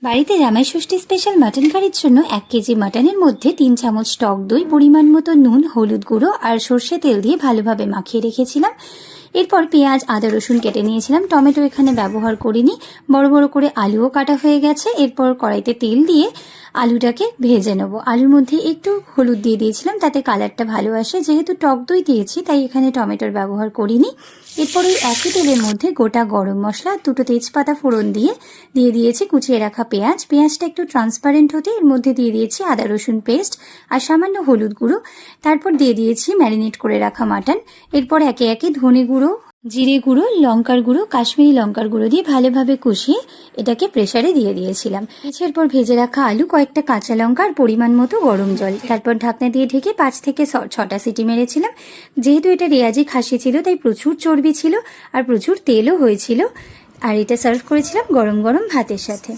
বাড়িতে জামাই ষষ্ঠী special mutton কারির জন্য 1 কেজি মাটনের মধ্যে 3 চামচ টক দই, পরিমাণ মতো নুন, হলুদ গুঁড়ো আর সর্ষে তেল দিয়ে ভালোভাবে মাখিয়ে রেখেছিলাম। এরপর পেঁয়াজ, আদা, রসুন কেটে নিয়েছিলাম। টমেটো এখানে ব্যবহার করিনি। বড় বড় করে আলুও কাটা হয়ে গেছে। এরপর কড়াইতে তেল দিয়ে আলুটাকে ভেজে নেব। আলুর মধ্যে একটু হলুদ দিয়ে দিয়েছিলাম, তাতে কালারটা ভালো আসে। যেহেতু টক দই দিয়েছি তাই এখানে টমেটোর ব্যবহার করিনি। এরপর ওই একই তেলের মধ্যে গোটা গরম মশলা, 2টো তেজপাতা ফোড়ন দিয়ে দিয়েছি কুচিয়ে রাখা পেঁয়াজ। পেঁয়াজটা একটু ট্রান্সপারেন্ট হতে এর মধ্যে দিয়ে দিয়েছি আদা রসুন পেস্ট আর সামান্য হলুদ গুঁড়ো। তারপর দিয়ে দিয়েছি ম্যারিনেট করে রাখা মাটন। এরপর একে একে ধনে গুঁড়ো, জিরে গুঁড়ো, লঙ্কার গুঁড়ো, কাশ্মীরি লঙ্কার গুঁড়ো দিয়ে ভালোভাবে কষিয়ে এটাকে প্রেসারে দিয়ে দিয়েছিলাম। এরপর ভেজে রাখা আলু, কয়েকটা কাঁচা লঙ্কা আর পরিমাণ মতো গরম জল। তারপর ঢাকনা দিয়ে ঢেকে 5 থেকে 6টা সিটি মেরেছিলাম। যেহেতু এটা রেয়াজি খাসি ছিল তাই প্রচুর চর্বি ছিল আর প্রচুর তেলও হয়েছিল। আর এটা সার্ভ করেছিলাম গরম গরম ভাতের সাথে।